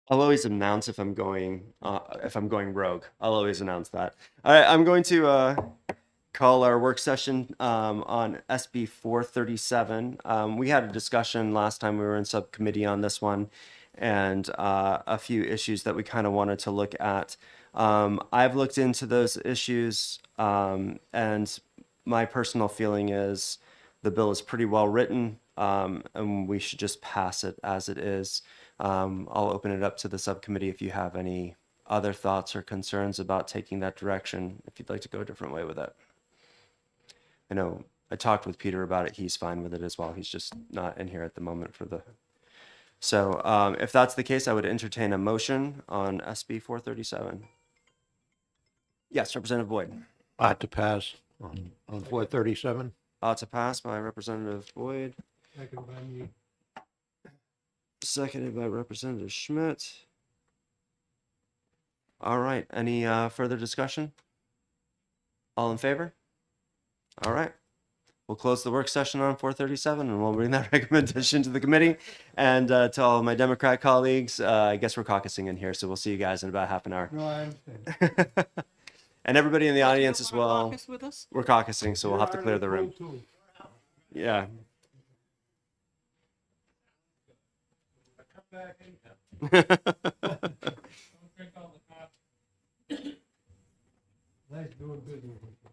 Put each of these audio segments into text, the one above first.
I'll always announce if I'm going rogue. I'll always announce that. All right, I'm going to call our work session on SB 437. We had a discussion last time we were in subcommittee on this one, and a few issues that we kind of wanted to look at. I've looked into those issues, and my personal feeling is the bill is pretty well written, and we should just pass it as it is. I'll open it up to the subcommittee if you have any other thoughts or concerns about taking that direction, if you'd like to go a different way with it. I know I talked with Peter about it. He's fine with it as well. He's just not in here at the moment for the. So if that's the case, I would entertain a motion on SB 437. Yes, Representative Boyd. Ought to pass on 437. To pass by Representative Boyd. Second by me. Seconded by Representative Schmidt. All right. Any further discussion? All in favor? All right. We'll close the work session on 437 and we'll bring that recommendation to the committee. And to all of my Democrat colleagues, I guess we're caucusing in here, so we'll see you guys in about half an hour. No, I understand. And everybody in the audience as well. Caucus with us? We're caucusing, so we'll have to You're clear the room. on too. Yeah. Come back anytime. Nice doing business with you.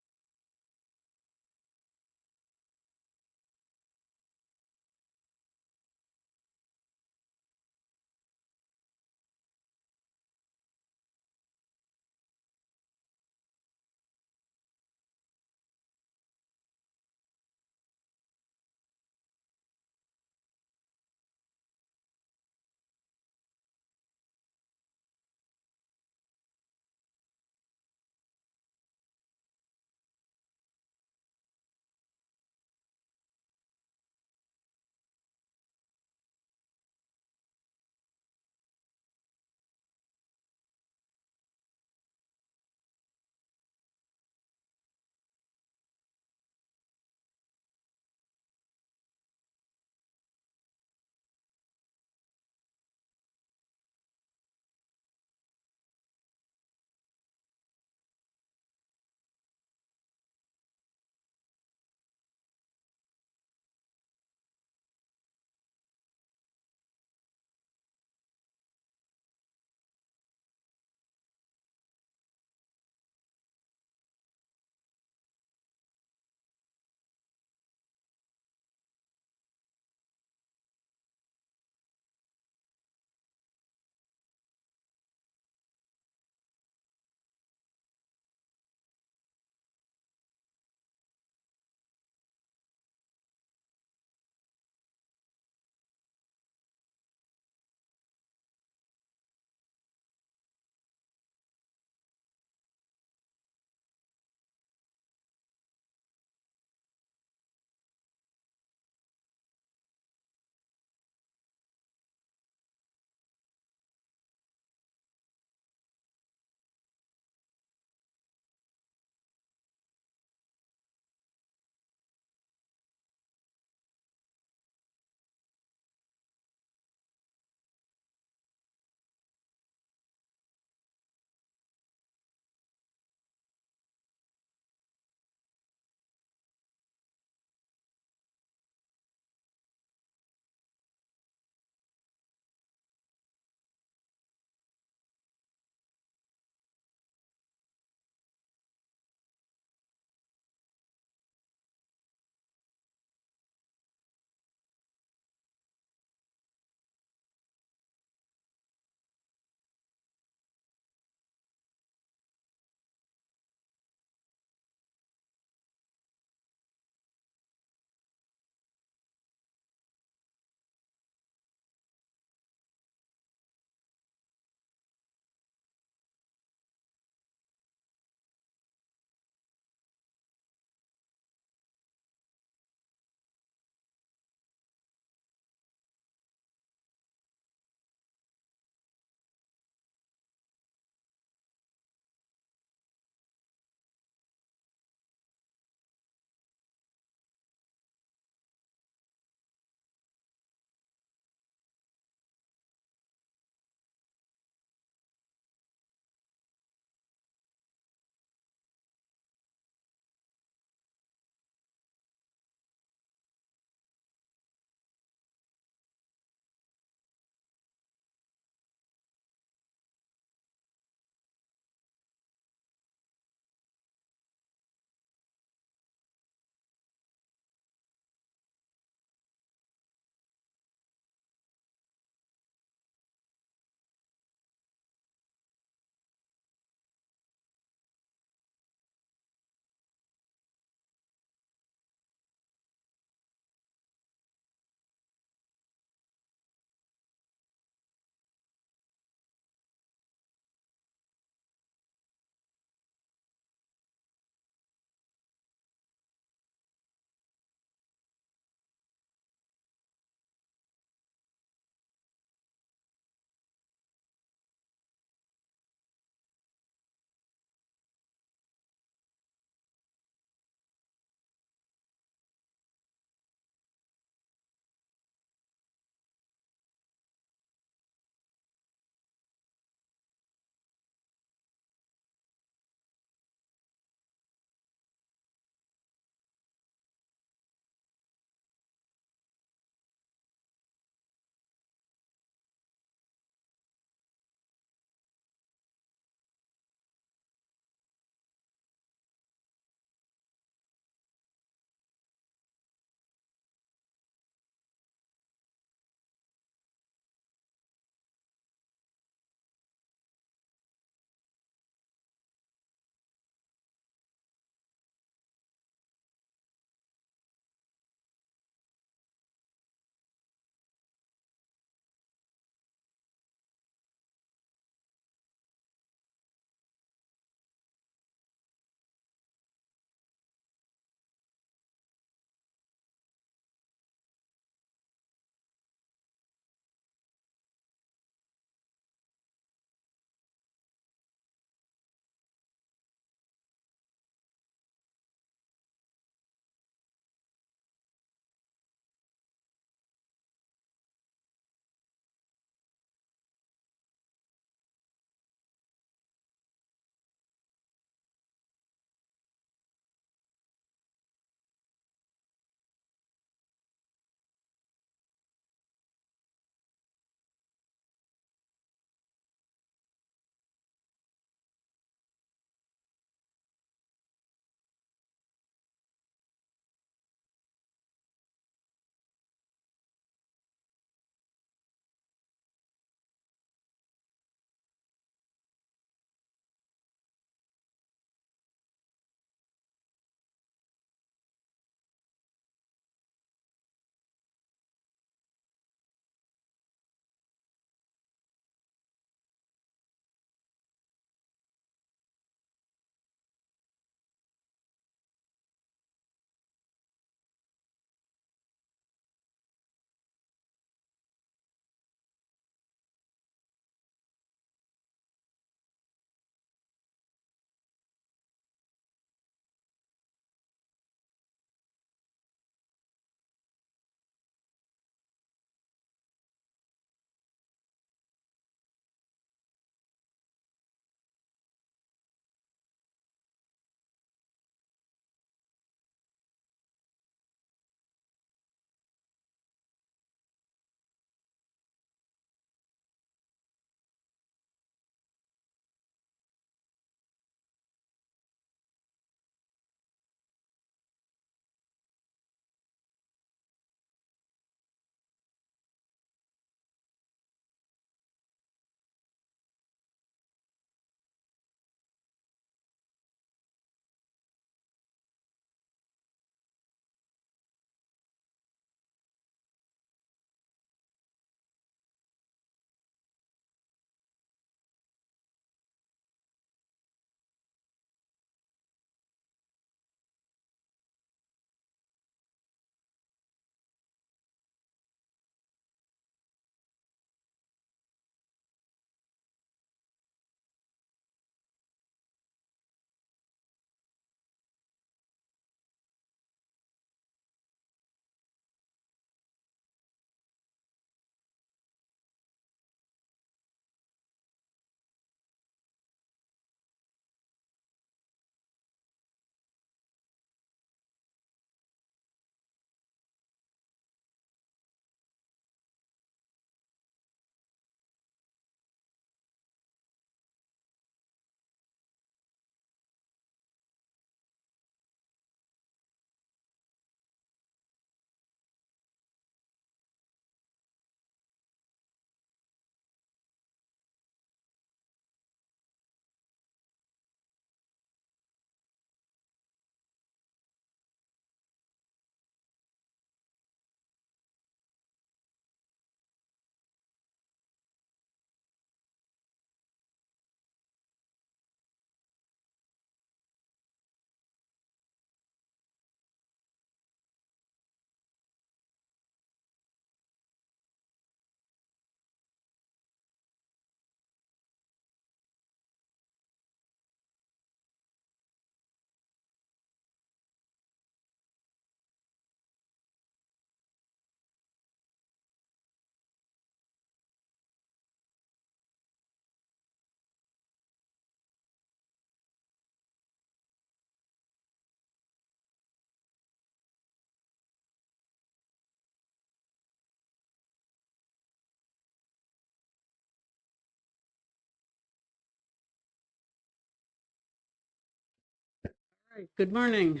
right, good morning.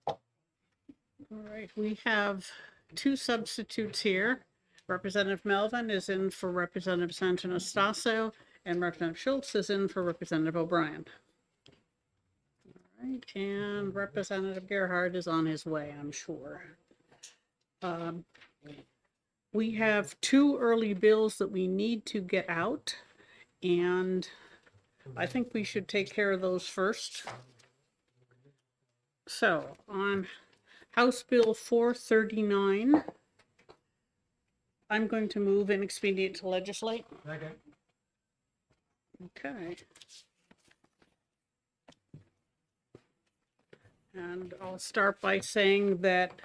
All right, we have two substitutes here. Representative Melvin is in for Representative Santonastasso, and Representative Schultz is in for Representative O'Brien. All right, and Representative Gerhard is on his way, I'm sure. We have two early bills that we need to get out, and I think we should take care of those first. So, on House Bill 439, I'm going to move inexpedient to legislate. Second. Okay. And I'll start by saying that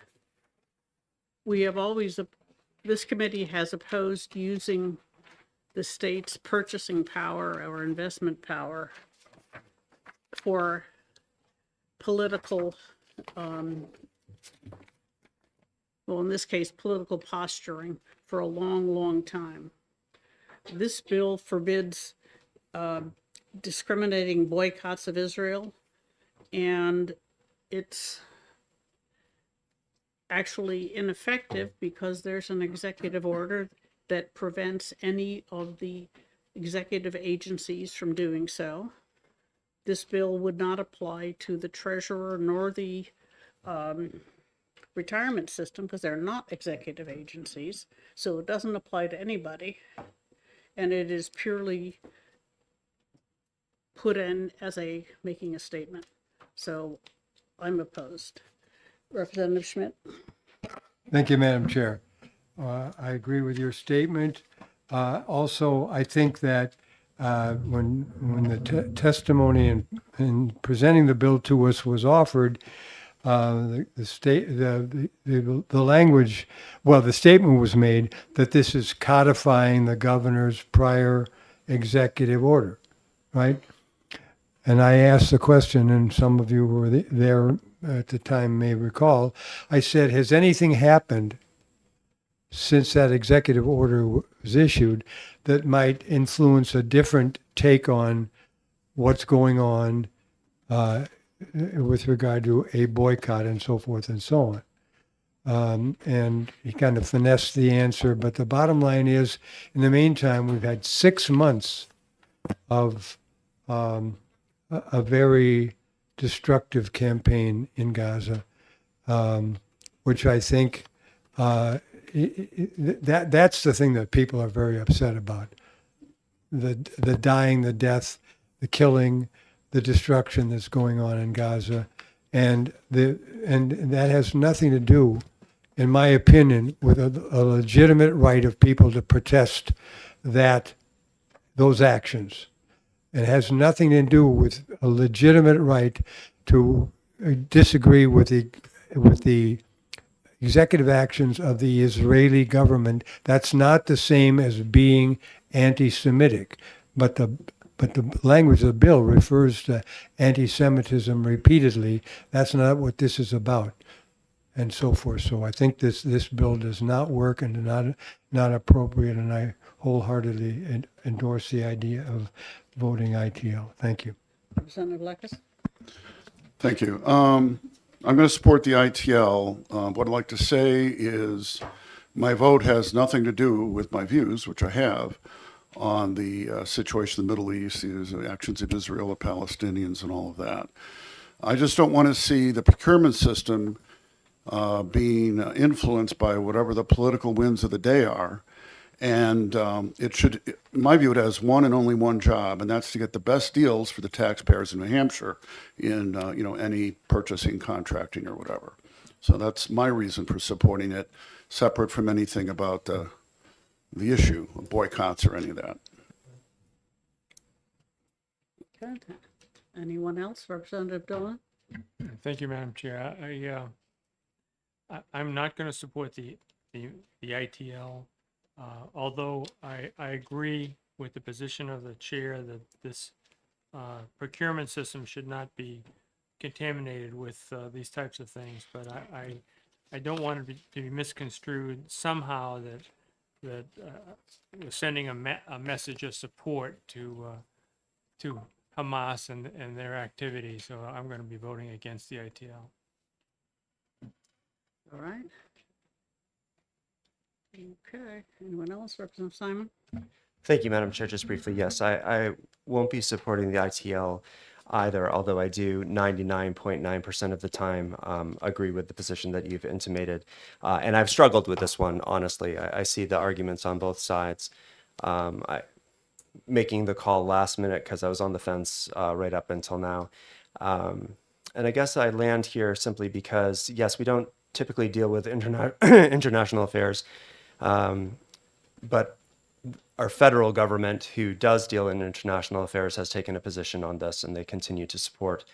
we have always, this committee has opposed using the state's purchasing power or investment power for political, well, in this case, political posturing for a long, long time. This bill forbids discriminating boycotts of Israel, and it's actually ineffective because there's an executive order that prevents any of the executive agencies from doing so. This bill would not apply to the treasurer nor the retirement system because they're not executive agencies, so it doesn't apply to anybody, and it is purely put in as a making a statement. So I'm opposed. Representative Schmidt. Thank you, Madam Chair. I agree with your statement. Also, I think that when the testimony in presenting the bill to us was offered, the language, well, the statement was made that this is codifying the governor's prior executive order, right? And I asked the question, and some of you who were there at the time may recall, I said, has anything happened since that executive order was issued that might influence a different take on what's going on with regard to a boycott and so forth and so on? And he kind of finessed the answer, but the bottom line is, in the meantime, we've had 6 months of a very destructive campaign in Gaza, which I think that's the thing that people are very upset about. The dying, the death, the killing, the destruction that's going on in Gaza. And that has nothing to do, in my opinion, with a legitimate right of people to protest those actions. It has nothing to do with a legitimate right to disagree with the executive actions of the Israeli government. That's not the same as being anti-Semitic, but the language of the bill refers to anti-Semitism repeatedly. That's not what this is about, and so forth. So I think this bill does not work and not appropriate, and I wholeheartedly endorse the idea of voting ITL. Thank you. Representative Lekis. Thank you. I'm going to support the ITL. What I'd like to say is my vote has nothing to do with my views, which I have, on the situation in the Middle East, the actions of Israel, the Palestinians, and all of that. I just don't want to see the procurement system being influenced by whatever the political winds of the day are. And it should, in my view, it has one and only one job, and that's to get the best deals for the taxpayers in New Hampshire in any purchasing, contracting, or whatever. So that's my reason for supporting it, separate from anything about the issue of boycotts or any of that. Okay. Anyone else? Representative Dolan? Thank you, Madam Chair. I'm not going to support the ITL, although I agree with the position of the chair that this procurement system should not be contaminated with these types of things. But I don't want it to be misconstrued somehow that we're sending a message of support to to Hamas and their activities, so I'm going to be voting against the ITL. All right. Okay, anyone else? Representative Simon? Thank you, Madam Chair. Just briefly, yes, I won't be supporting the ITL either, although I do 99.9% of the time agree with the position that you've intimated. And I've struggled with this one, honestly. I see the arguments on both sides. Making the call last minute because I was on the fence right up until now. And I guess I land here simply because, yes, we don't typically deal with international affairs, but our federal government, who does deal in international affairs, has taken a position on this, and they continue to support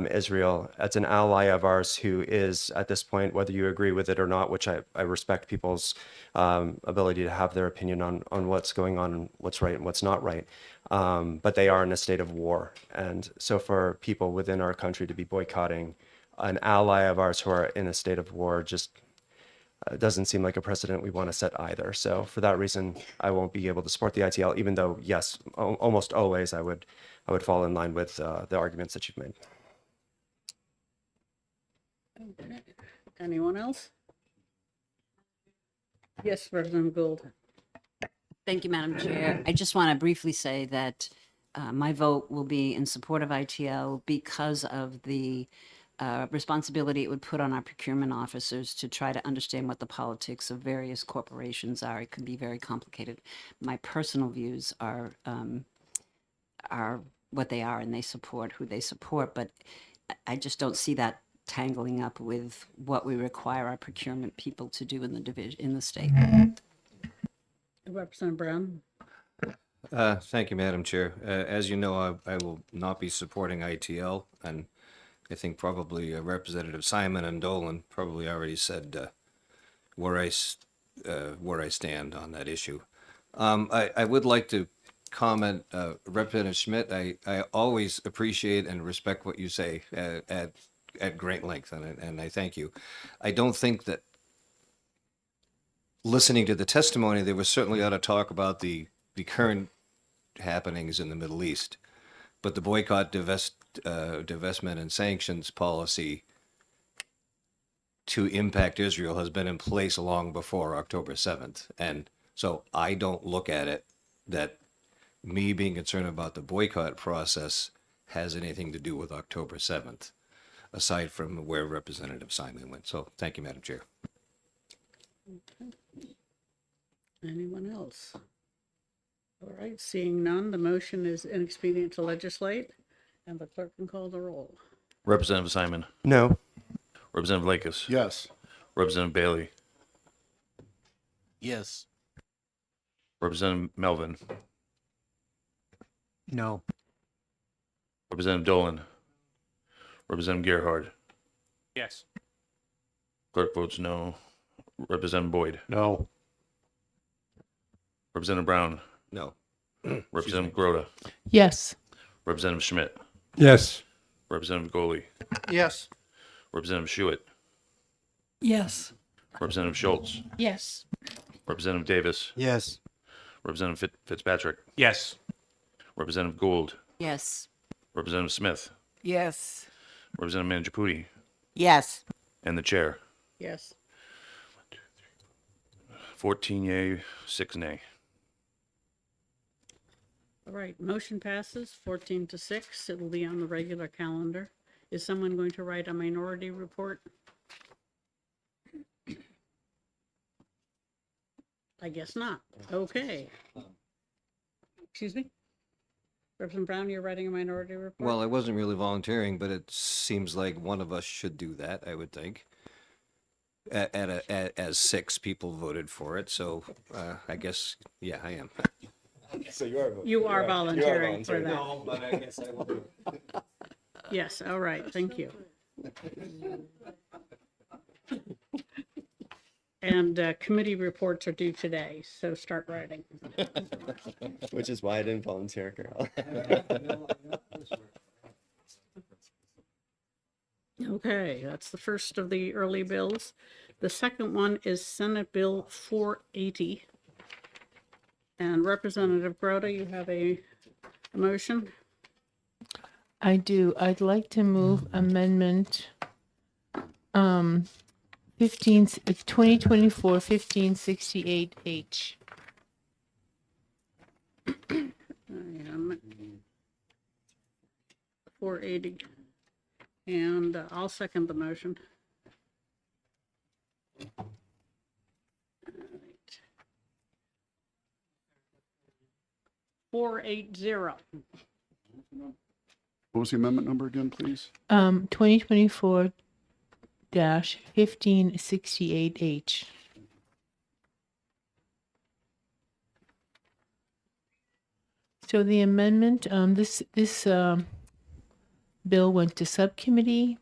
Israel. It's an ally of ours who is, at this point, whether you agree with it or not, which I respect people's ability to have their opinion on what's going on, and what's right and what's not right. But they are in a state of war. And so for people within our country to be boycotting an ally of ours who are in a state of war just doesn't seem like a precedent we want to set either. So for that reason, I won't be able to support the ITL, even though, yes, almost always I would fall in line with the arguments that you've made. Okay. Anyone else? Yes, Representative Gould. Thank you, Madam Chair. I just want to briefly say that my vote will be in support of ITL because of the responsibility it would put on our procurement officers to try to understand what the politics of various corporations are. It can be very complicated. My personal views are what they are, and they support who they support, but I just don't see that tangling up with what we require our procurement people to do in the division, in the state. Representative Brown? Thank you, Madam Chair. As you know, I will not be supporting ITL, and I think probably Representative Simon and Dolan probably already said where I stand on that issue. I would like to comment, Representative Schmidt. I always appreciate and respect what you say at great length, and I thank you. I don't think that listening to the testimony, there was certainly ought to talk about the current happenings in the Middle East, but the boycott, divestment, and sanctions policy to impact Israel has been in place long before October 7th. And so I don't look at it that me being concerned about the boycott process has anything to do with October 7th, aside from where Representative Simon went. So thank you, Madam Chair. Anyone else? All right, seeing none, the motion is inexpedient to legislate, and the clerk can call the roll. Representative Simon, No. Representative Lakis, Yes. Representative Bailey, Yes. Representative Melvin, No. Representative Dolan, Representative Gerhard. Yes. Clerk votes no. Representative Boyd, No. Representative Brown, No. Representative Grota, Yes. Representative Schmidt, Yes. Representative Goley, Yes. Representative Schuett, Yes. Representative Schultz, Yes. Representative Davis, Yes. Representative Fitzpatrick, Yes. Representative Gould, Yes. Representative Smith, Yes. Representative Mangiapudi, Yes. and the chair. Yes. 14 yea, 6 nay. All right, motion passes 14-6. It will be on the regular calendar. Is someone going to write a minority report? I guess not. Okay. Excuse me? Representative Brown, you're writing a minority report? Well, I wasn't really volunteering, but it seems like one of us should do that, I would think. As 6 people voted for it, so I guess, yeah, I am. So you are You are volunteering for that. No, but I guess I will do. Yes, all right, thank you. And committee reports are due today, so start writing. Which is why I didn't volunteer, girl. Okay, that's the first of the early bills. The second one is Senate Bill 480. And Representative Grota, you have a motion? I do. I'd like to move amendment 2024-1568H. And 480. And I'll second the motion. All right. 480. What was the amendment number again, please? 2024-1568H. So the amendment, this bill went to subcommittee,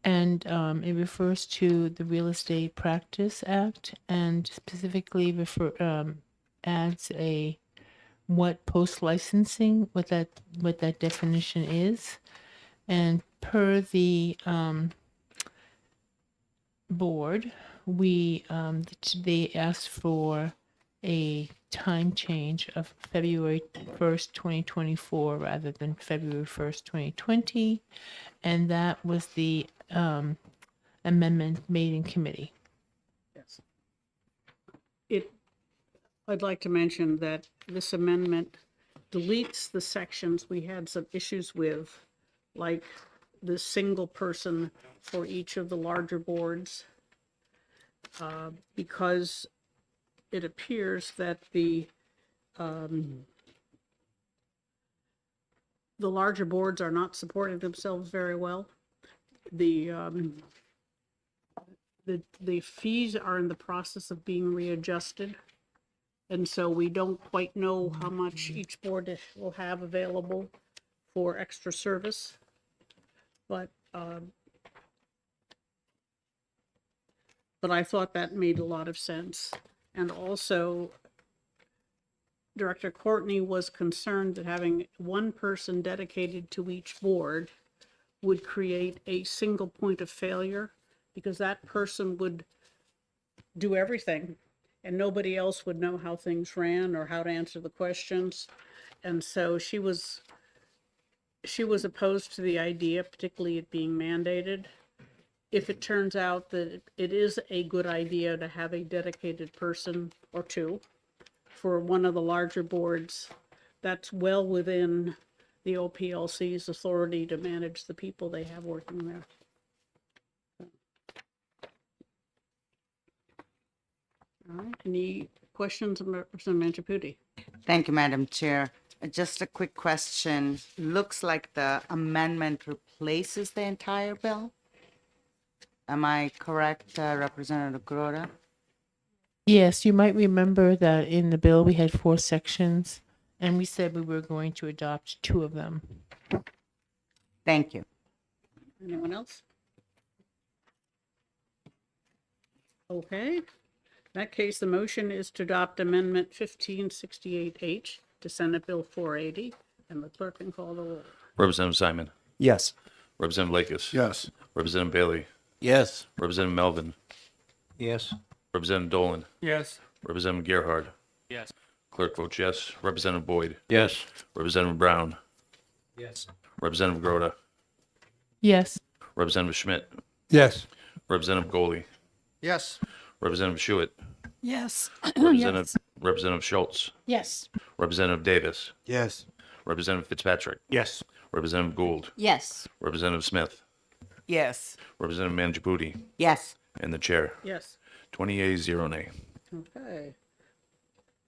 and it refers to the Real Estate Practice Act, and specifically adds what post licensing, what that definition is, and per the board, they asked for a time change of February 1st, 2024 rather than February 1st, 2020. And that was the amendment made in committee. Yes. I'd like to mention that this amendment deletes the sections we had some issues with, like the single person for each of the larger boards, because it appears that the larger boards are not supporting themselves very well. The fees are in the process of being readjusted. And so we don't quite know how much each board will have available for extra service. But I thought that made a lot of sense. And also, Director Courtney was concerned that having one person dedicated to each board would create a single point of failure, because that person would do everything and nobody else would know how things ran or how to answer the questions. And so she was opposed to the idea, particularly it being mandated. If it turns out that it is a good idea to have a dedicated person or two for one of the larger boards, that's well within the OPLC's authority to manage the people they have working there. All right, any questions of Representative Manchaputi? Thank you, Madam Chair. Just a quick question. Looks like the amendment replaces the entire bill. Am I correct, Representative Grota? Yes, you might remember that in the bill we had 4 sections, and we said we were going to adopt 2 of them. Thank you. Anyone else? Okay. In that case, the motion is to adopt Amendment 1568H to Senate Bill 480, and the clerk can call the roll. Representative Simon. Yes. Representative Lakis. Yes. Representative Bailey. Yes. Representative Melvin. Yes. Representative Dolan. Yes. Representative Gerhard. Yes. Clerk votes yes. Representative Boyd. Yes. Representative Brown. Yes. Representative Grota. Yes. Representative Schmidt. Yes. Representative Goley. Yes. Representative Schuett. Yes. Representative Schultz. Yes. Representative Davis. Yes. Representative Fitzpatrick. Yes. Representative Gould. Yes. Representative Smith. Yes. Representative Manjaputi. Yes. And the chair. Yes. 20 yeas, 0 nay. Okay.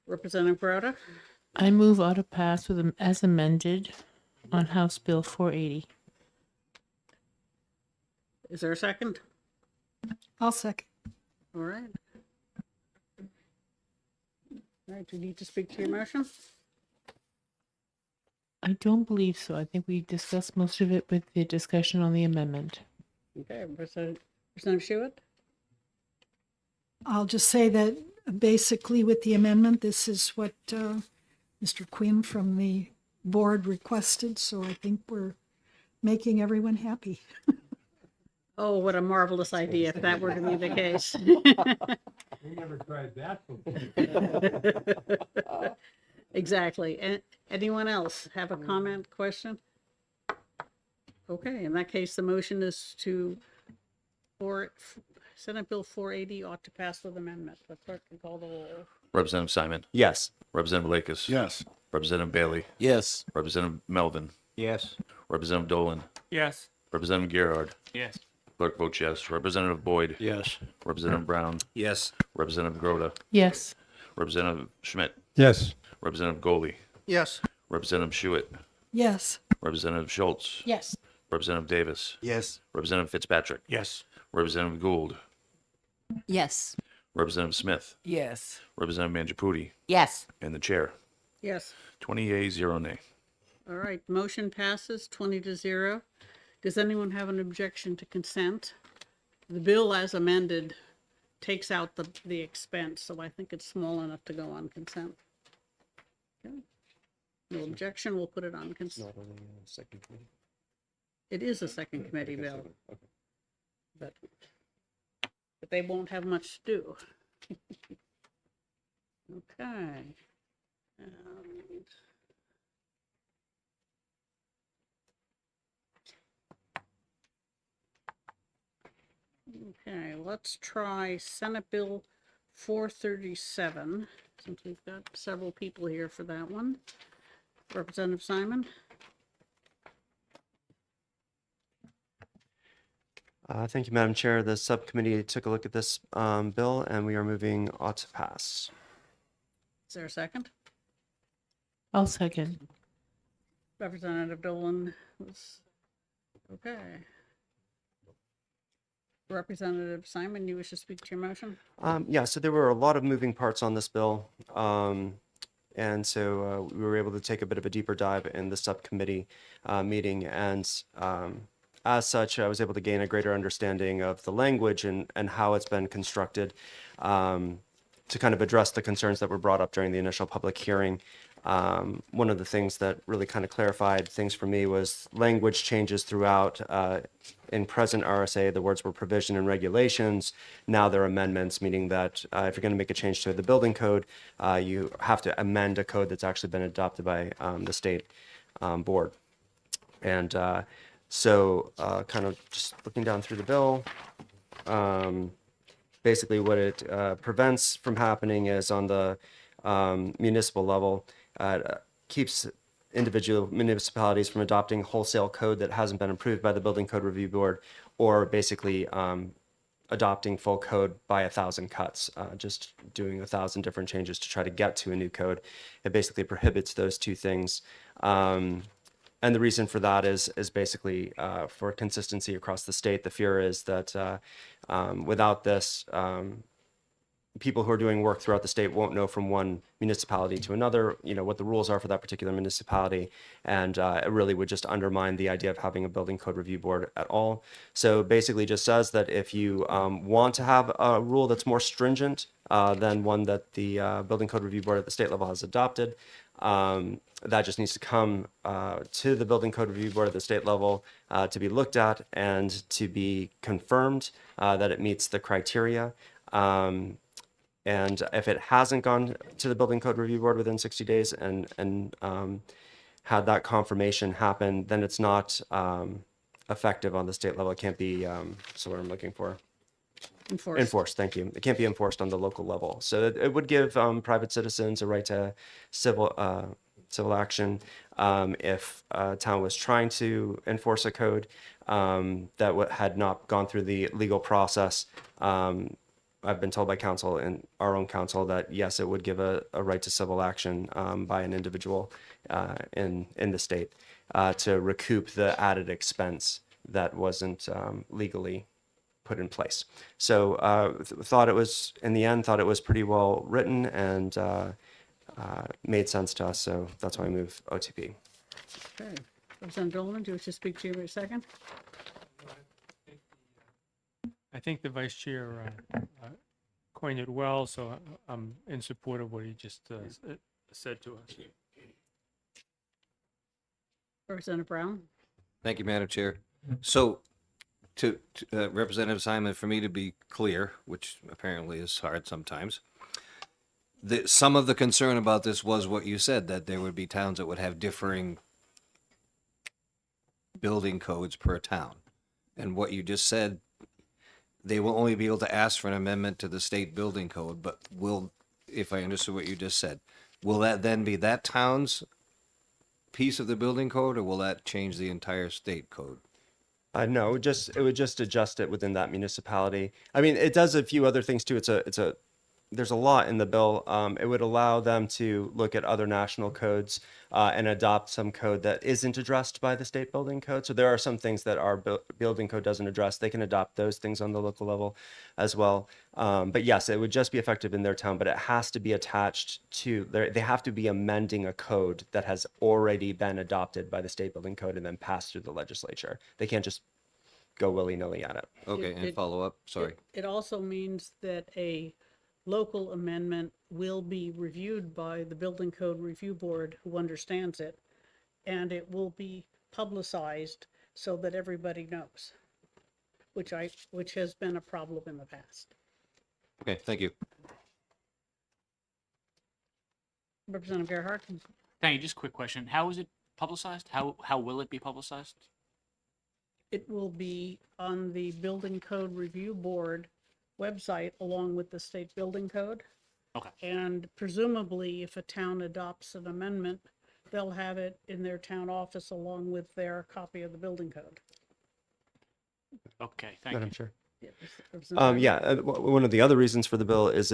Representative Grota? I move auto pass with as amended on House Bill 480. Is there a second? I'll second. All right. All right, do you need to speak to your motion? I don't believe so. I think we discussed most of it with the discussion on the amendment. Okay, Representative Schuett? I'll just say that basically with the amendment, this is what Mr. Quinn from the board requested, so I think we're making everyone happy. Oh, what a marvelous idea if that were to be the case. We never tried that before. Exactly. And anyone else have a comment, question? Okay, in that case, the motion is for Senate Bill 480 ought to pass with amendment. The clerk can call the roll. Representative Simon. Yes. Representative Lakis. Yes. Representative Bailey. Yes. Representative Melvin. Yes. Representative Dolan. Yes. Representative Gerard. Yes. Clerk votes yes. Representative Boyd. Yes. Representative Brown. Yes. Representative Groda. Yes. Representative Schmidt. Yes. Representative Goley. Yes. Representative Schuett. Yes. Representative Schultz. Yes. Representative Davis. Yes. Representative Fitzpatrick. Yes. Representative Gould. Yes. Representative Smith. Yes. Representative Mangiapudi. Yes. And the chair. Yes. 20 yeas, 0 nay. All right, motion passes 20-0. Does anyone have an objection to consent? The bill as amended takes out the expense, so I think it's small enough to go on consent. Okay. No objection, we'll put it on consent. It is a second committee bill. But they won't have much to do. Okay. And okay, let's try Senate Bill 437, since we've got several people here for that one. Representative Simon? Thank you, Madam Chair. The subcommittee took a look at this bill, and we are moving ought to pass. Is there a second? I'll second. Representative Dolan was, okay. Representative Simon, you wish to speak to your motion? Yeah, so there were a lot of moving parts on this bill. And so we were able to take a bit of a deeper dive in the subcommittee meeting. And as such, I was able to gain a greater understanding of the language and how it's been constructed to kind of address the concerns that were brought up during the initial public hearing. One of the things that really kind of clarified things for me was language changes throughout. In present RSA, the words were provision and regulations. Now they're amendments, meaning that if you're going to make a change to the building code, you have to amend a code that's actually been adopted by the state board. And so kind of just looking down through the bill, basically what it prevents from happening is on the municipal level, keeps individual municipalities from adopting wholesale code that hasn't been approved by the Building Code Review Board, or basically adopting full code by 1,000 cuts, just doing 1,000 different changes to try to get to a new code. It basically prohibits those two things. And the reason for that is basically for consistency across the state. The fear is that without this, people who are doing work throughout the state won't know from one municipality to another, what the rules are for that particular municipality. And it really would just undermine the idea of having a building code review board at all. So basically just says that if you want to have a rule that's more stringent than one that the building code review board at the state level has adopted, that just needs to come to the building code review board at the state level to be looked at and to be confirmed that it meets the criteria. And if it hasn't gone to the Building Code Review Board within 60 days and had that confirmation happen, then it's not effective on the state level. It can't be, so what I'm looking for. Enforced, thank you. It can't be enforced on the local level. So it would give private citizens a right to civil action if a town was trying to enforce a code that had not gone through the legal process. I've been told by counsel and our own counsel that yes, it would give a right to civil action by an individual in the state to recoup the added expense that wasn't legally put in place. So thought it was, in the end, thought it was pretty well written and made sense to us. So that's why I move OTP. Okay. Representative Dolan, do you wish to speak to your second? I think the vice chair coined it well, so I'm in support of what he just said to us. Representative Brown? Thank you, Madam Chair. So, to Representative Simon, for me to be clear, which apparently is hard sometimes, some of the concern about this was what you said, that there would be towns that would have differing building codes per town. And what you just said, they will only be able to ask for an amendment to the state building code, but will, if I understood what you just said, will that then be that town's piece of the building code, or will that change the entire state code? No, it would just adjust it within that municipality. I mean, it does a few other things too. There's a lot in the bill. It would allow them to look at other national codes and adopt some code that isn't addressed by the state building code. So there are some things that our building code doesn't address. They can adopt those things on the local level as well. But yes, it would just be effective in their town, but it has to be attached to, they have to be amending a code that has already been adopted by the state building code and then passed through the legislature. They can't just go willy-nilly at it. Okay, and follow up, sorry. It also means that a local amendment will be reviewed by the Building Code Review Board, who understands it, and it will be publicized so that everybody knows, which has been a problem in the past. Okay, thank you. Representative Gerhardt? Thank you. Just a quick question. How is it publicized? How will it be publicized? It will be on the Building Code Review Board website along with the state building code. Okay. And presumably, if a town adopts an amendment, they'll have it in their town office along with their copy of the building code. Okay, thank Madam you. Chair. Yeah. One of the other reasons for the bill is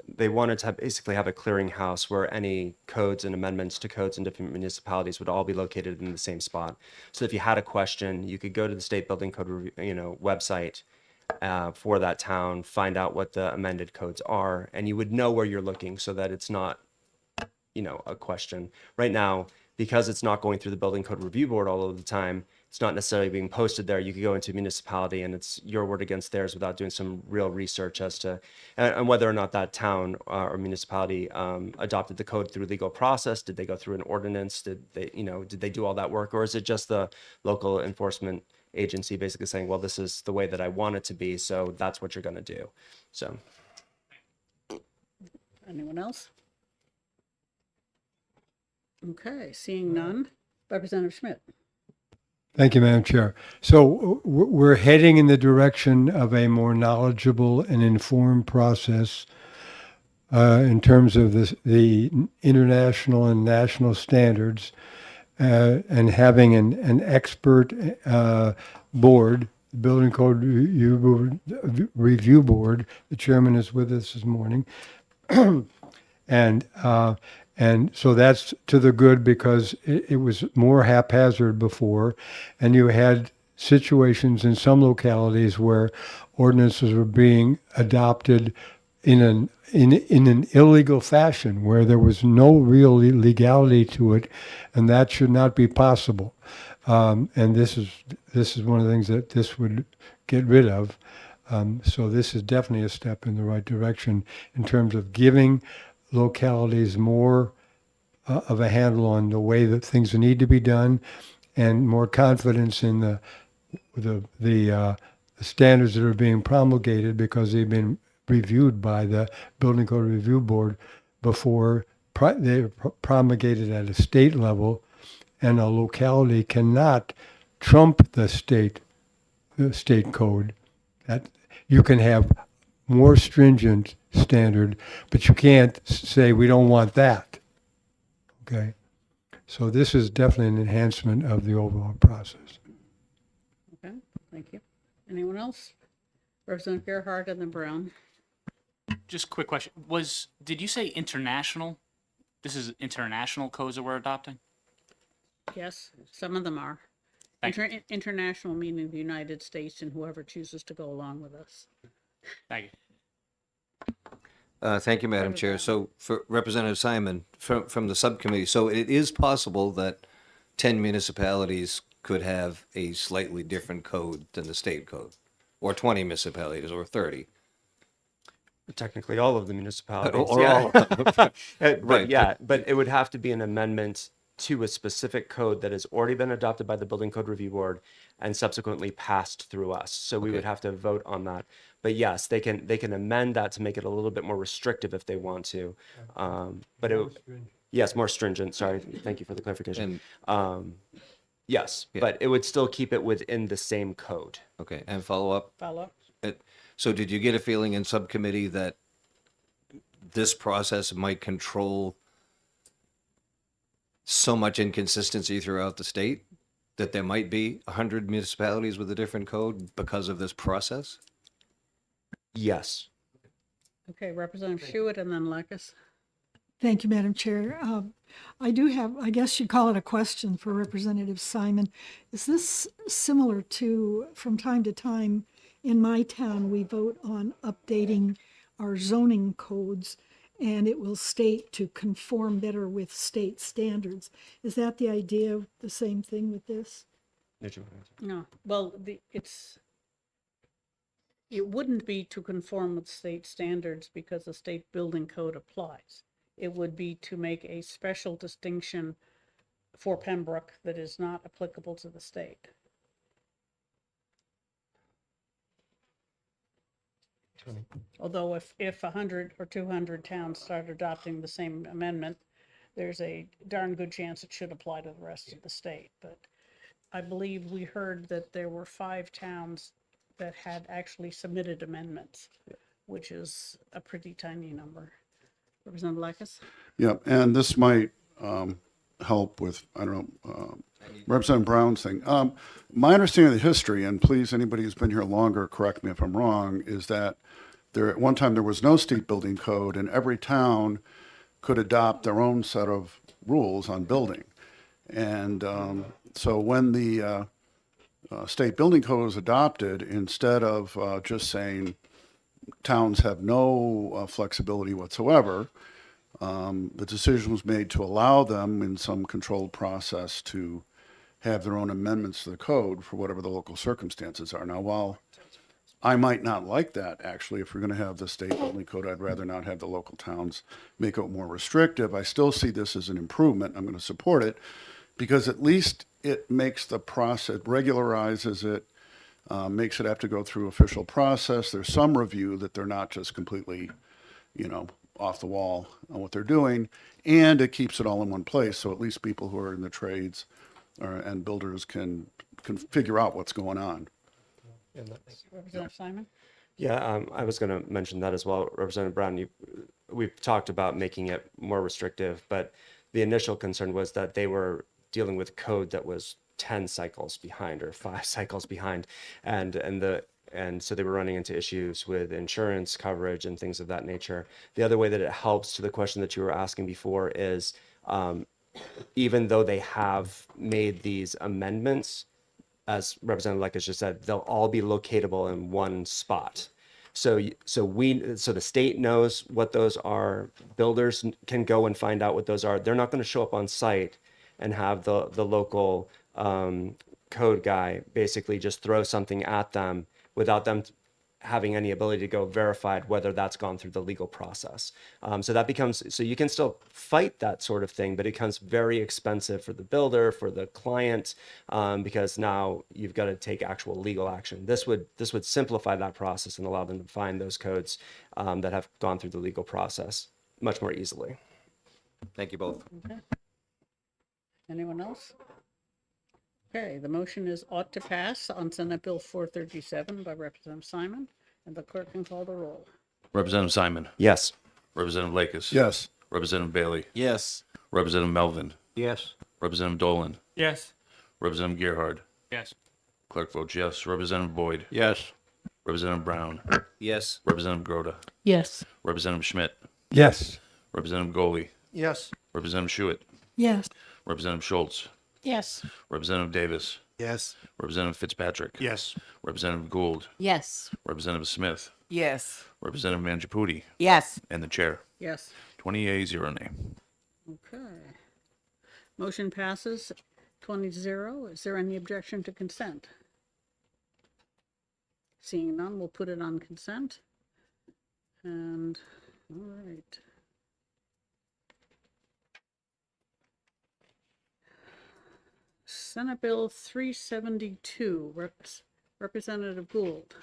they wanted to basically have a clearinghouse where any codes and amendments to codes in different municipalities would all be located in the same spot. So if you had a question, you could go to the state building code, website for that town, find out what the amended codes are, and you would know where you're looking so that it's not, a question. Right now, because it's not going through the Building Code Review Board all of the time, it's not necessarily being posted there. You could go into a municipality and it's your word against theirs without doing some real research as to and whether or not that town or municipality adopted the code through legal process. Did they go through an ordinance? Did they do all that work, or is it just the local enforcement agency basically saying, well, this is the way that I want it to be, so that's what you're going to do? So, Anyone else? Okay, seeing none. Representative Schmidt. Thank you, Madam Chair. So we're heading in the direction of a more knowledgeable and informed process in terms of the international and national standards, and having an expert board, the Building Code Review Board. The chairman is with us this morning, and so that's to the good, because it was more haphazard before, and you had situations in some localities where ordinances were being adopted in an illegal fashion, where there was no real legality to it, and that should not be possible. And this is one of the things that this would get rid of. So this is definitely a step in the right direction in terms of giving localities more of a handle on the way that things need to be done, and more confidence in the standards that are being promulgated, because they've been reviewed by the Building Code Review Board before they're promulgated at a state level, and a locality cannot trump the state code. That you can have more stringent standard, but you can't say we don't want that. Okay, so this is definitely an enhancement of the overall process. Okay, thank you. Anyone else? Representative Gerhardt and then Brown. Just a quick question. Did you say international? This is international codes that we're adopting? Yes, some of them are. International meaning the United States and whoever chooses to go along with us. Thank you. Thank you, Madam Chair. So for Representative Simon, from the subcommittee, so it is possible that 10 municipalities could have a slightly different code than the state code, or 20 municipalities, or 30. technically all of the municipalities. Or yeah. all of them. But Right. yeah, but it would have to be an amendment to a specific code that has already been adopted by the Building Code Review Board and subsequently passed through us. So we would have to vote on that. But yes, they can amend that to make it a little bit more restrictive if they want to. But yes, more stringent. Sorry, thank you for the clarification. Yes, but it would still keep it within the same code. Okay, and follow up. Follow? So did you get a feeling in subcommittee that this process might control so much inconsistency throughout the state that there might be 100 municipalities with a different code because of this process? Yes. Okay, Representative Schuett and then Lucas. Thank you, Madam Chair. I do have, I guess you'd call it a question for Representative Simon. Is this similar to, from time to time, in my town, we vote on updating our zoning codes, and it will state to conform better with state standards. Is that the idea of the same thing with this? No, well, it wouldn't be to conform with state standards because the state building code applies. It would be to make a special distinction for Pembroke that is not applicable to the state. Although if 100 or 200 towns start adopting the same amendment, there's a darn good chance it should apply to the rest of the state. But I believe we heard that there were 5 towns that had actually submitted amendments, which is a pretty tiny number. Representative Lakis? Yep, and this might help with, I don't know, Representative Brown's thing. My understanding of the history, and please, anybody who's been here longer, correct me if I'm wrong, is that there at one time there was no state building code, and every town could adopt their own set of rules on building. And so when the state building code was adopted, instead of just saying towns have no flexibility whatsoever, the decision was made to allow them in some controlled process to have their own amendments to the code for whatever the local circumstances are. Now, while I might not like that, actually, if we're going to have the state building code, I'd rather not have the local towns make it more restrictive. I still see this as an improvement. I'm going to support it because at least it makes the process, regularizes it, makes it have to go through official process. There's some review that they're not just completely, off the wall on what they're doing, and it keeps it all in one place. So at least people who are in the trades and builders can figure out what's going on. Representative Simon? Yeah, I was going to mention that as well, Representative Brown. We've talked about making it more restrictive, but the initial concern was that they were dealing with code that was 10 cycles behind or 5 cycles behind, and so they were running into issues with insurance coverage and things of that nature. The other way that it helps to the question that you were asking before is even though they have made these amendments, as Representative Lekis just said, they'll all be locatable in one spot. So the state knows what those are. Builders can go and find out what those are. They're not going to show up on site and have the local code guy basically just throw something at them without them having any ability to go verify whether that's gone through the legal process. So you can still fight that sort of thing, but it becomes very expensive for the builder, for the client, because now you've got to take actual legal action. This would simplify that process and allow them to find those codes that have gone through the legal process much more easily. Thank you both. Okay. Anyone else? Okay, the motion is ought to pass on Senate Bill 437 by Representative Simon, and the clerk can call the roll. Representative Simon. Yes. Representative Lakis. Yes. Representative Bailey. Yes. Representative Melvin. Yes. Representative Dolan. Yes. Representative Gerhard. Yes. Clerk votes yes. Representative Boyd. Yes. Representative Brown. Yes. Representative Groda. Yes. Representative Schmidt. Yes. Representative Goley. Yes. Representative Schuett. Yes. Representative Schultz. Yes. Representative Davis. Yes. Representative Fitzpatrick. Yes. Representative Gould. Yes. Representative Smith. Yes. Representative Mangiapudi. Yes. And the chair. Yes. 20 yeas, 0 nay. Okay. Motion passes 20-0. Is there any objection to consent? Seeing none, we'll put it on consent. And, all right. Senate Bill 372, Representative Gould.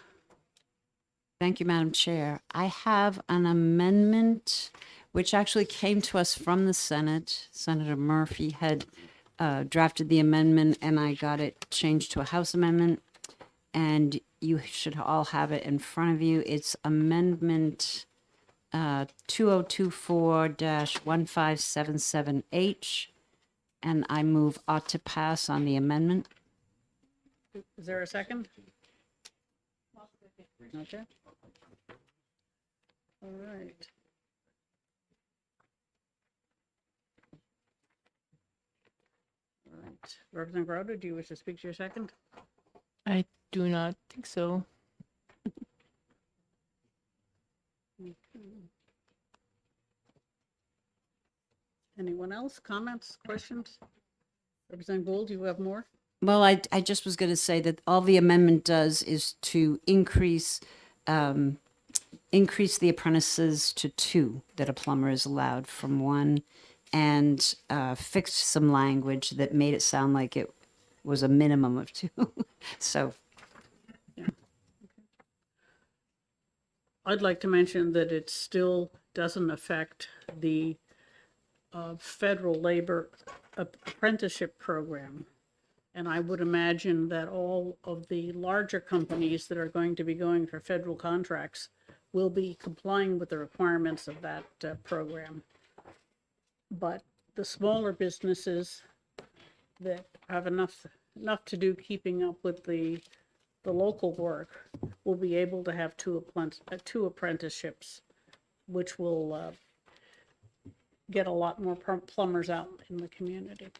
Thank you, Madam Chair. I have an amendment which actually came to us from the Senate. Senator Murphy had drafted the amendment and I got it changed to a House amendment. And you should all have it in front of you. It's Amendment 2024-1577H. And I move ought to pass on the amendment. Is there a second? Okay. All right. All right. Representative Groder, do you wish to speak to your second? I do not think so. Anyone else? Comments, questions? Representative Gould, you have more? Well, I just was going to say that all the amendment does is to increase the apprentices to 2 that a plumber is allowed from 1, and fixed some language that made it sound like it was a minimum of 2. So I'd like to mention that it still doesn't affect the federal labor apprenticeship program. And I would imagine that all of the larger companies that are going to be going for federal contracts will be complying with the requirements of that program. But the smaller businesses that have enough to do keeping up with the local work will be able to have 2 apprenticeships, which will get a lot more plumbers out in the community.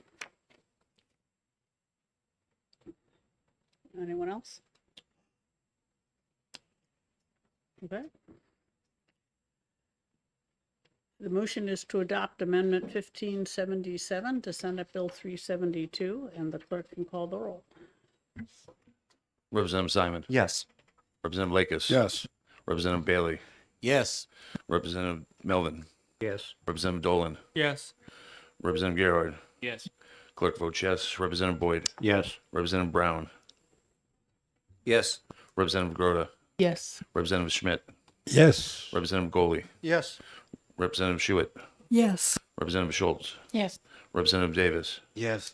Anyone else? Okay. The motion is to adopt Amendment 1577 to Senate Bill 372, and the clerk can call the roll. Representative Simon. Yes. Representative Lakis. Yes. Representative Bailey. Yes. Representative Melvin. Yes. Representative Dolan. Yes. Representative Gerhard. Yes. Clerk votes yes. Representative Boyd. Yes. Representative Brown. Yes. Representative Groda. Yes. Representative Schmidt. Yes. Representative Goley. Yes. Representative Schuett. Yes. Representative Schultz. Yes. Representative Davis. Yes.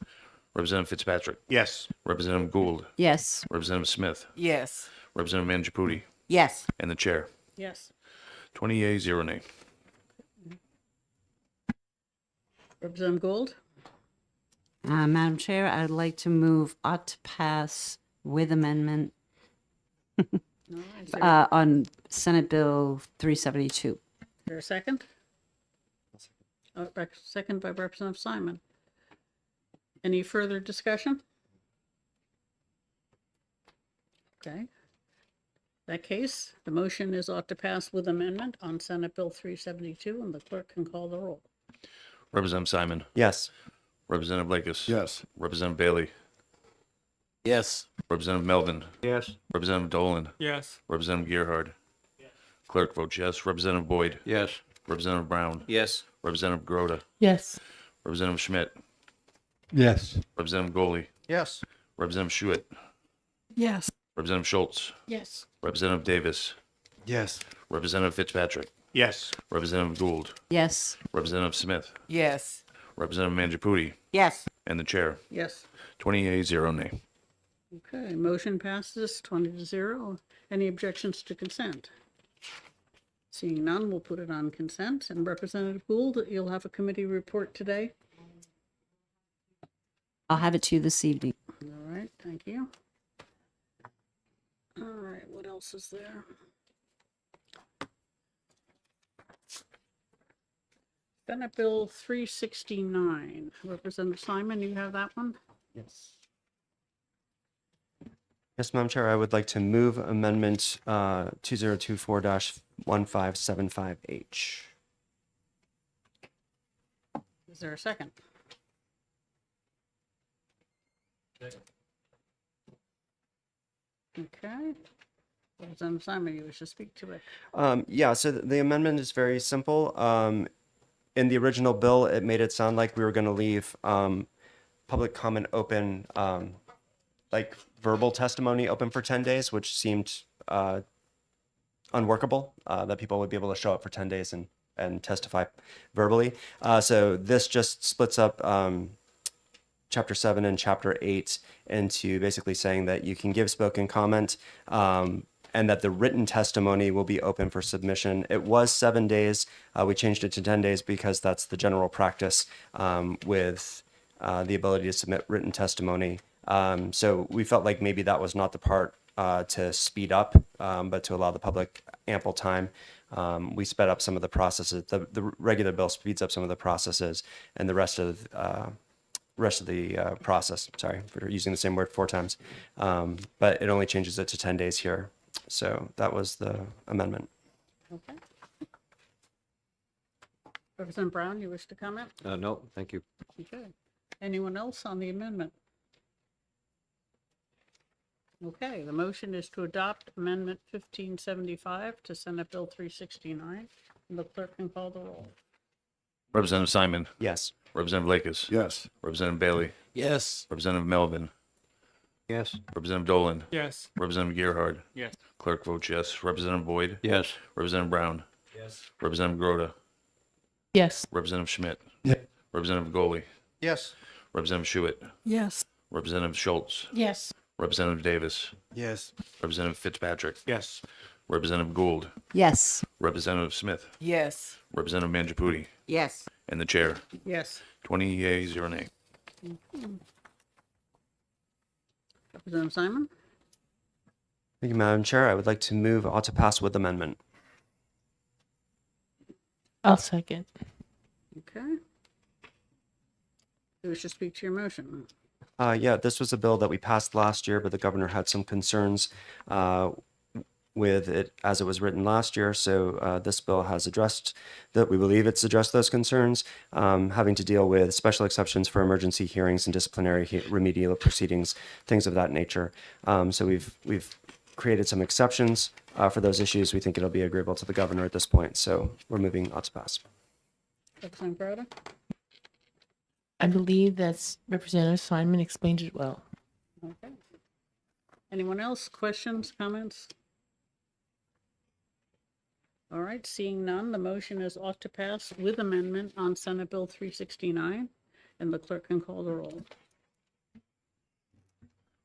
Representative Fitzpatrick. Yes. Representative Gould. yes. Representative Smith. Yes. Representative Mangiaputi. Yes. And the chair. Yes. 20 yeas, 0 nay. Representative Gould? Madam Chair, I'd like to move ought to pass with amendment All right, is there on Senate Bill 372. there a second? Second by Representative Simon. Any further discussion? Okay. In that case, the motion is ought to pass with amendment on Senate Bill 372, and the clerk can call the roll. Representative Simon. Yes. Representative Lakis. Yes. Representative Bailey. Yes. Representative Melvin. Yes. Representative Dolan. Yes. Representative Gerhard. Clerk votes yes. Representative Boyd. Yes. Representative Brown. Yes. Representative Groda. Yes. Representative Schmidt. Yes. Representative Goley. Yes. Representative Schuett. Yes. Representative Schultz. Yes. Representative Davis. Yes. Representative Fitzpatrick. Yes. Representative Gould. Yes. Representative Smith. Yes. Representative Mangiaputi. Yes. And the chair. Yes. 20 yeas, 0 nay. Okay, motion passes 20-0. Any objections to consent? Seeing none, we'll put it on consent. And Representative Gould, you'll have a committee report today. I'll have it to you this evening. All right, thank you. All right, what else is there? Senate Bill 369. Representative Simon, you have that one? Yes. Yes, Madam Chair, I would like to move Amendment 2024-1575H. Is there a second? Okay. Representative Simon, you wish to speak to it? Yeah, so the amendment is very simple. In the original bill, it made it sound like we were going to leave public comment open, like verbal testimony open for 10 days, which seemed unworkable, that people would be able to show up for 10 days and testify verbally. So this just splits up Chapter 7 and Chapter 8 into basically saying that you can give spoken comment, and that the written testimony will be open for submission. It was 7 days. We changed it to 10 days because that's the general practice with the ability to submit written testimony. So we felt like maybe that was not the part to speed up, but to allow the public ample time. We sped up some of the processes. The regular bill speeds up some of the processes, and the rest of the process. Sorry for using the same word 4 times, but it only changes it to 10 days here. So that was the amendment. Okay. Representative Brown, you wish to comment? No, thank you. Okay. Anyone else on the amendment? Okay, the motion is to adopt Amendment 1575 to Senate Bill 369. And the clerk can call the roll. Representative Simon. Yes. Representative Lakis. Yes. Representative Bailey. Yes. Representative Melvin. Yes. Representative Dolan. Yes. Representative Gerhard. Yes. Clerk votes yes. Representative Boyd. Yes. Representative Brown. Yes. Representative Grota. Yes. Representative Schmidt. Yeah. Representative Goley. Yes. Representative Schuett. Yes. Representative Schultz. Yes. Representative Davis. Yes. Representative Fitzpatrick. Yes. Representative Gould. Yes. Representative Smith. Yes. Representative Manjaputi. Yes. And the chair. Yes. 20 yeas, 0 nay. Representative Simon? Thank you, Madam Chair. I would like to move ought to pass with amendment. I'll second. Okay. Who wish to speak to your motion? Yeah, this was a bill that we passed last year, but the governor had some concerns with it as it was written last year. So this bill has addressed that. We believe it's addressed those concerns, having to deal with special exceptions for emergency hearings and disciplinary remedial proceedings, things of that nature. So we've created some exceptions for those issues. We think it'll be agreeable to the governor at this point. So we're moving ought to pass. Representative Grota? I believe that's Representative Simon explained it well. Okay. Anyone else? Questions, comments? All right, seeing none, the motion is ought to pass with amendment on Senate Bill 369, and the clerk can call the roll.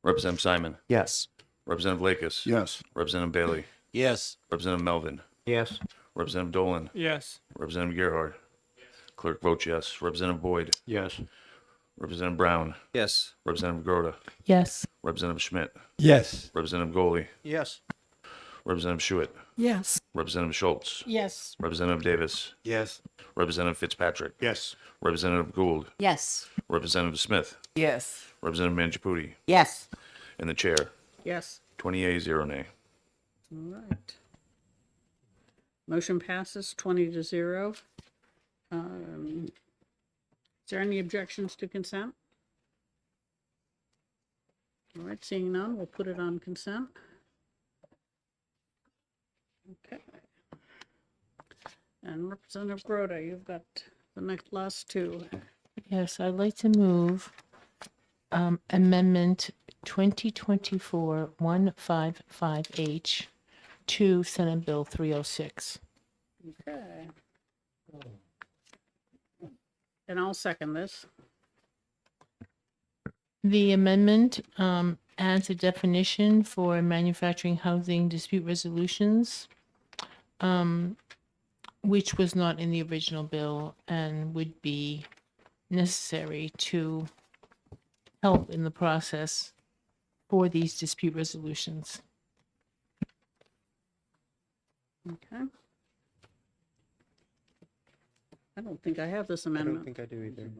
Representative Simon. Yes. Representative Lakis. Yes. Representative Bailey. Yes. Representative Melvin. Yes. Representative Dolan. Yes. Representative Gerhard. Clerk votes yes. Representative Boyd. Yes. Representative Brown. Yes. Representative Grota. Yes. Representative Schmidt. Yes. Representative Goley. Yes. Representative Schuett. Yes. Representative Schultz. Yes. Representative Davis. Yes. Representative Fitzpatrick. Yes. Representative Gould. Yes. Representative Smith. Yes. Representative Manjaputi. Yes. And the chair. Yes. 20 yeas, 0 nay. All right. Motion passes 20-0. Is there any objections to consent? All right, seeing none, we'll put it on consent. Okay. And Representative Grota, you've got the last two. Yes, I'd like to move Amendment 2024-155H to Senate Bill 306. Okay. And I'll second this. The amendment adds a definition for manufacturing housing dispute resolutions, which was not in the original bill and would be necessary to help in the process for these dispute resolutions. Okay. I don't think I have this I amendment. don't think I do either.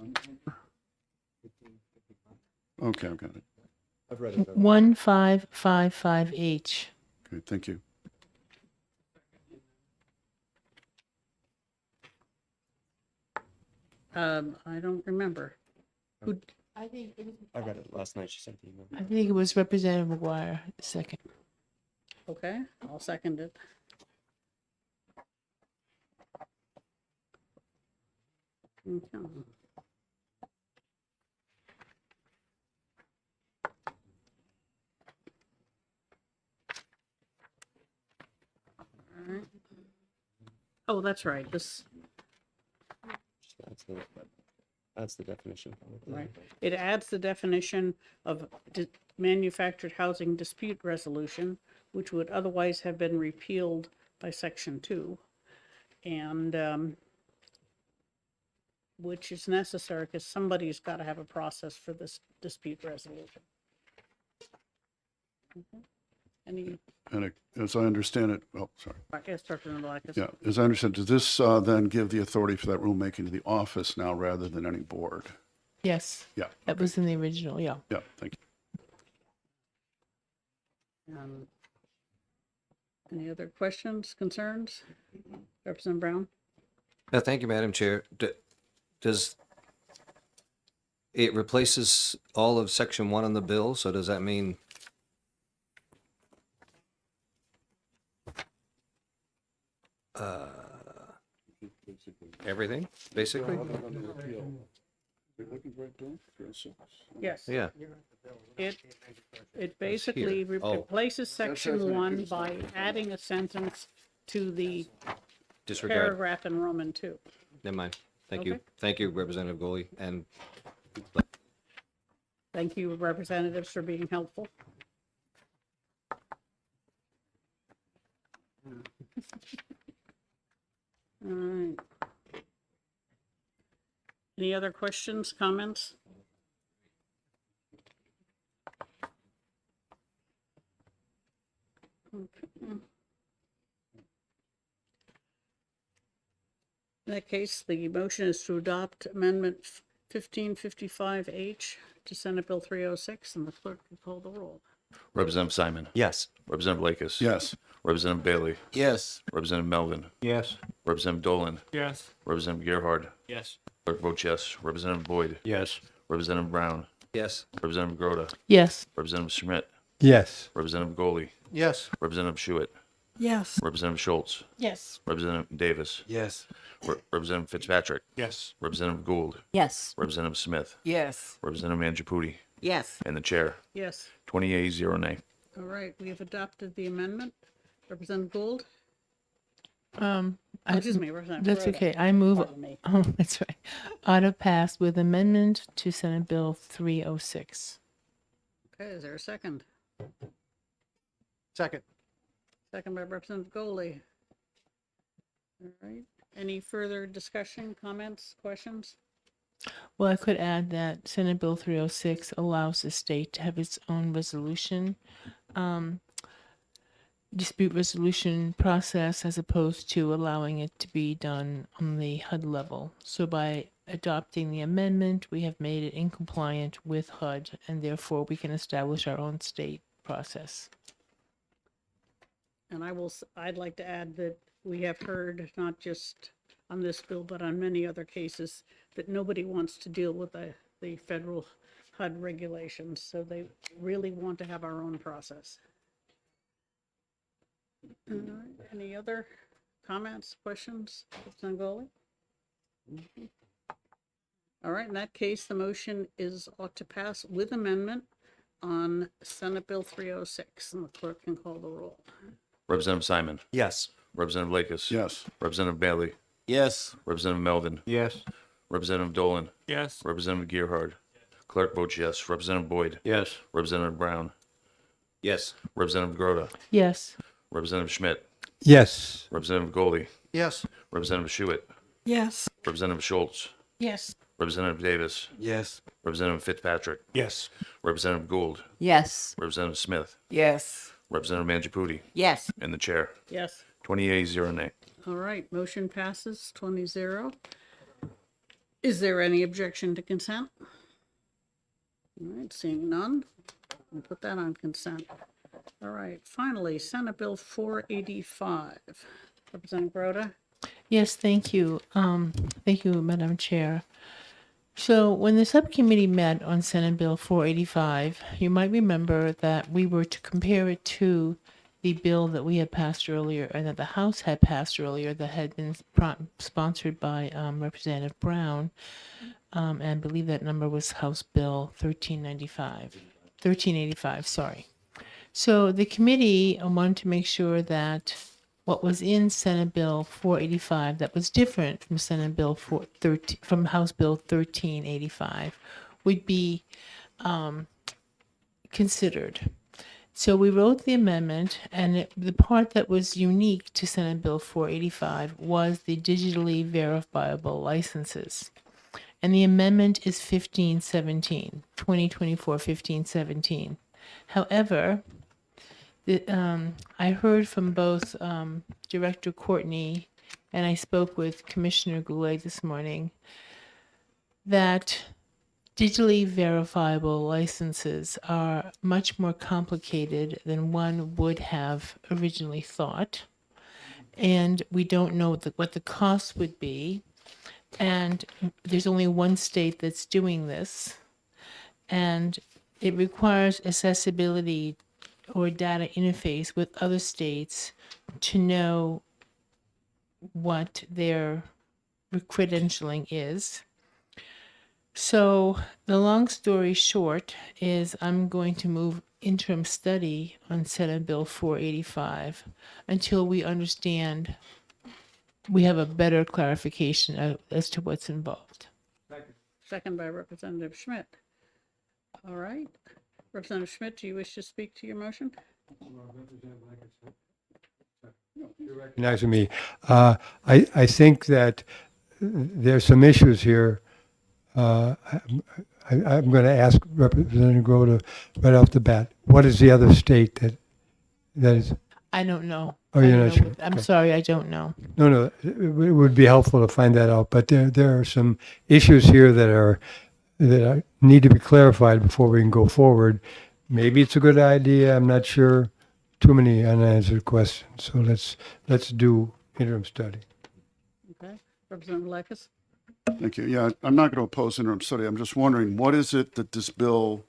Okay, I've got it. I've read it. 1555H. Okay, thank you. I don't remember. Who, I think I read it last night. She sent the email. it was Representative McGuire, second. okay, I'll second it. Okay. All right. Oh, that's right, this, That's the- That's the definition. Right. It adds the definition of manufactured housing dispute resolution, which would otherwise have been repealed by section 2. And which is necessary because somebody's got to have a process for this dispute resolution. Okay. Any, And as I understand it, oh, sorry. I guess, Dr. Androlakis? Yeah, as I understand, does this then give the authority for that rulemaking to the office now rather than any board? Yes, Yeah, that was in the original, yeah. yeah, thank you. Any other questions, concerns? Representative Brown? Thank you, Madam Chair. Does it replaces all of section 1 on the bill? So does that mean everything, basically? Yes. Yeah. It basically Oh. replaces section 1 by adding a sentence to the Disregard. paragraph in Roman 2. Never mind. Thank you. Okay. Thank you, Representative Goley. And Thank you, representatives, for being helpful. All right. Any other questions, comments? Okay. In that case, the motion is to adopt Amendment 1555H to Senate Bill 306, and the clerk can call the roll. Representative Simon. Yes. Representative Lakis. Yes, Representative Bailey. Yes. Representative Melvin. Yes. Representative Dolan. Yes. Representative Gerhard. Yes. Clerk votes yes. Representative Boyd. Yes. Representative Brown. yes, Representative Groda. Yes, Representative Schmidt. Yes. Representative Goley. Yes. Representative Schuett. Yes. Representative Schultz. yes, Representative Davis. Yes. Representative Fitzpatrick. Yes. Representative Gould. Yes. Representative Smith. Yes. Representative Mangiaputi. Yes. And the chair. Yes. 20 yeas, 0 nay. All right, we have adopted the amendment. Representative Gould? Excuse me, Representative. that's Groda. okay. I move, Pardon me. oh, that's right. Auto pass with amendment to Senate Bill 306. Okay, is there a second? Second. Second by Representative Goley. All right, any further discussion, comments, questions? Well, I could add that Senate Bill 306 allows the state to have its own resolution, dispute resolution process, as opposed to allowing it to be done on the HUD level. So by adopting the amendment, we have made it in compliant with HUD, and therefore we can establish our own state process. And I'd like to add that we have heard, not just on this bill, but on many other cases, that nobody wants to deal with the federal HUD regulations, so they really want to have our own process. All right, any other comments, questions, Representative Goley? All right, in that case, the motion is ought to pass with amendment on Senate Bill 306, and the clerk can call the roll. Representative Simon. Yes. Representative Lakis. yes, Representative Bailey. Yes. Representative Melvin. Yes. Representative Dolan. Yes. Representative Gerhard. Clerk votes yes. Representative Boyd. Yes. Representative Brown. yes, Representative Groda. Yes, Representative Schmidt. Yes. Representative Goley. Yes. Representative Schuett. Yes. Representative Schultz. yes, Representative Davis. Yes. Representative Fitzpatrick. Yes. Representative Gould. Yes. Representative Smith. Yes. Representative Mangiaputi. Yes. And the chair. Yes. 20 yeas, 0 nay. All right, motion passes 20-0. Is there any objection to consent? All right, seeing none, we'll put that on consent. All right, finally, Senate Bill 485. Representative Groda? yes, thank you. Thank you, Madam Chair. So when the subcommittee met on Senate Bill 485, you might remember that we were to compare it to the bill that we had passed earlier, and that the House had passed earlier, that had been sponsored by Representative Brown, and I believe that number was House Bill 1385, sorry. So the committee wanted to make sure that what was in Senate Bill 485 that was different from Senate Bill 413, from House Bill 1385 would be considered. So we wrote the amendment, and the part that was unique to Senate Bill 485 was the digitally verifiable licenses. And the amendment is 1517, 2024-1517. However, I heard from both Director Courtney and I spoke with Commissioner Goulet this morning that digitally verifiable licenses are much more complicated than one would have originally thought. And we don't know what the cost would be. And there's only one state that's doing this. And it requires accessibility or data interface with other states to know what their credentialing is. So the long story short is I'm going to move interim study on Senate Bill 485 until we understand, we have a better clarification as to what's involved. Second by Representative Schmidt. All right. Representative Schmidt, do you wish to speak to your motion? Recognizing me. I think that there's some issues here. I'm going to ask Representative Grote right off the bat. What is the other state that is? I don't know. Oh, I you're don't not know sure. what- I'm Okay. sorry, I don't know. No. It would be helpful to find that out. But there are some issues here that need to be clarified before we can go forward. Maybe it's a good idea. I'm not sure. Too many unanswered questions. So let's do interim study. Okay. Representative Likas? Thank you. Yeah, I'm not going to oppose interim study. I'm just wondering, what is it that this bill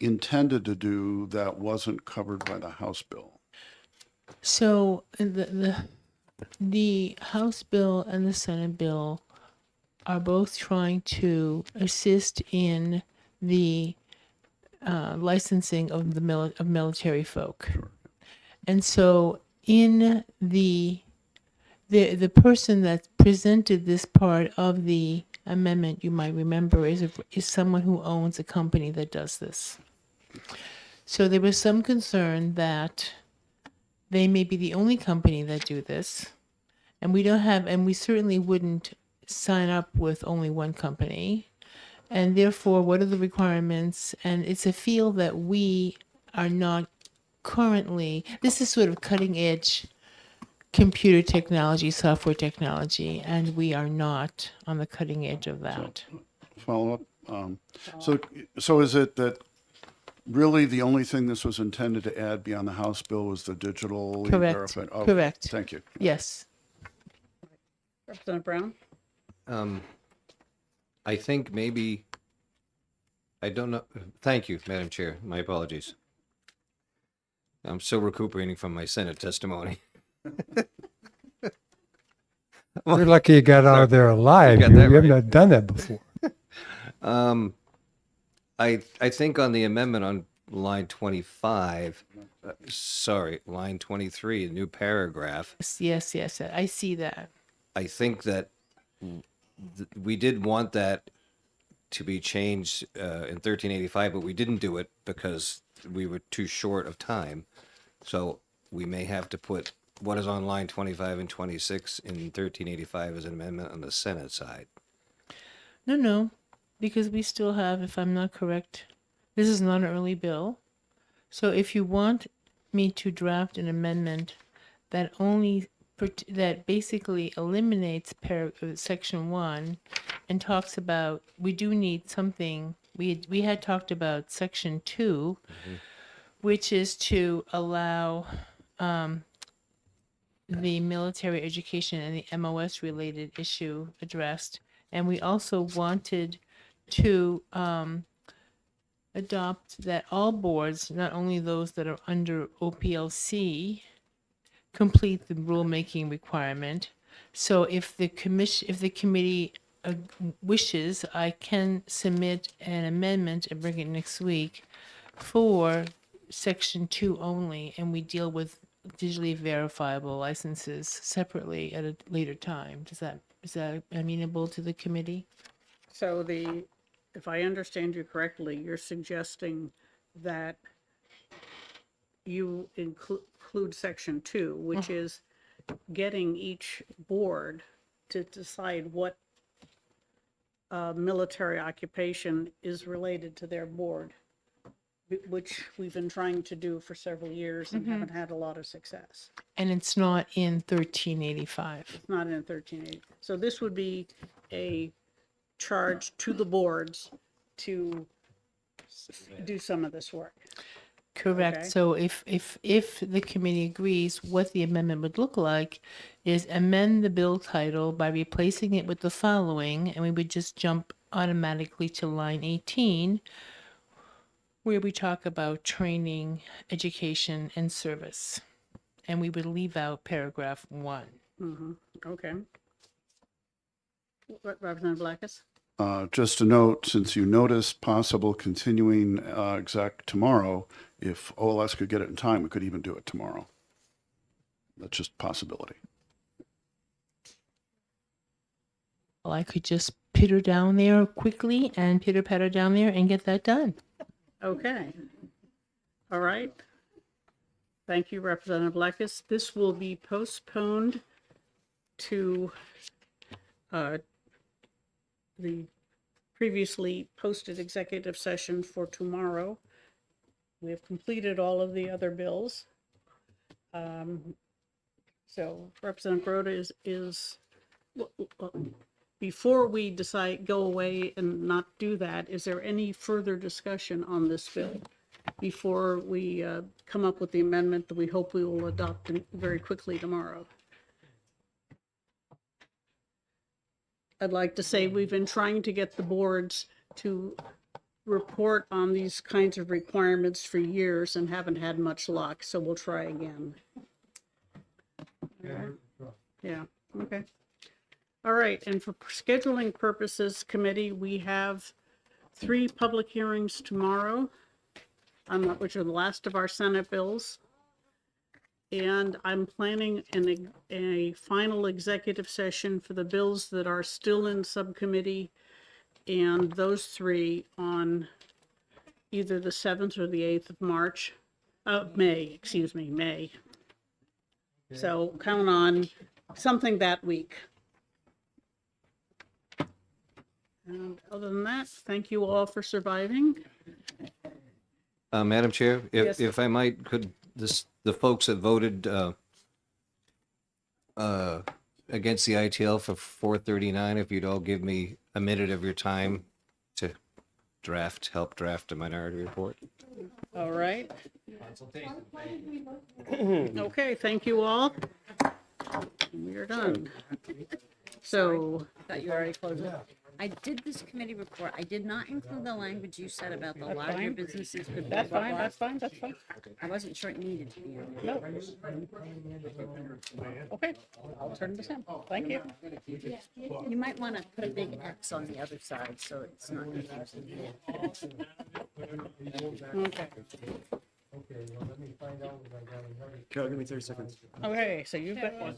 intended to do that wasn't covered by the House bill? So the House bill and the Senate bill are both trying to assist in the licensing of of military folk. And so in the person that presented this part of the amendment, you might remember, is someone who owns a company that does this. So there was some concern that they may be the only company that do this, and we certainly wouldn't sign up with only one company. And therefore, what are the requirements? And it's a field that we are not currently, this is sort of cutting edge computer technology, software technology, and we are not on the cutting edge of that. Follow up? So is it that really the only thing this was intended to add beyond the House bill was the digital Correct. verified? Oh, Correct. Thank you. Yes. Representative Brown? I think maybe, I don't know. Thank you, Madam Chair. My apologies. I'm still recuperating from my Senate testimony. You're lucky you got out of there alive. You got You that haven't right. done that before. I think on the amendment on line 25, line 23, a new paragraph, Yes. I see that. I think that we did want that to be changed in 1385, but we didn't do it because we were too short of time. So we may have to put what is on line 25 and 26 in 1385 as an amendment on the Senate side. No, because we still have, if I'm not correct, this is not an early bill. So if you want me to draft an amendment that that basically eliminates section 1 and talks about, we do need something, we had talked about section 2, which is to allow the military education and the MOS related issue addressed. And we also wanted to adopt that all boards, not only those that are under OPLC, complete the rulemaking requirement. So if the committee wishes, I can submit an amendment and bring it next week for section 2 only, and we deal with digitally verifiable licenses separately at a later time. Is that amenable to the committee? So if I understand you correctly, you're suggesting that you include section 2, which is getting each board to decide what military occupation is related to their board, which we've been trying to do for several years and haven't had a lot of success. And it's not in 1385. It's not in 1380. So this would be a charge to the boards to do some of this work. Correct. Okay. So if the committee agrees, what the amendment would look like is amend the bill title by replacing it with the following, and we would just jump automatically to line 18, where we talk about training, education, and service. And we would leave out paragraph 1. Okay. Representative Blackus? Just a note, since you noticed possible continuing exec tomorrow, if OLS could get it in time, we could even do it tomorrow. That's just a possibility. Well, I could just pitter down there quickly and pitter patter down there and get that done. Okay. All right. Thank you, Representative Blackus. This will be postponed to the previously posted executive session for tomorrow. We have completed all of the other bills. So Representative Grota is before we decide, go away and not do that, is there any further discussion on this bill before we come up with the amendment that we hope we will adopt very quickly tomorrow? I'd like to say we've been trying to get the boards to report on these kinds of requirements for years and haven't had much luck, so we'll try again. Yeah, okay. All right, and for scheduling purposes, committee, we have 3 public hearings tomorrow, which are the last of our Senate bills. And I'm planning a final executive session for the bills that are still in subcommittee, and those 3 on either the 7th or the 8th of May. So count on something that week. And other than that, thank you all for surviving. Madam Chair, Yes. if I might, could the folks that voted against the ITL for 439, if you'd all give me a minute of your time to help draft a minority report. All right. Okay, thank you all. We are done. So, you already closed it? I did this committee report. I did not include the language you said about the larger fine. businesses. with That's blah, fine, blah, that's fine, that's fine. I wasn't sure it needed to be. in there. No. Okay, I'll turn this in. Thank you. You might want to put a big X on the other side so it's not confusing. Okay. Carol, give me 30 seconds. Okay, so you've got one.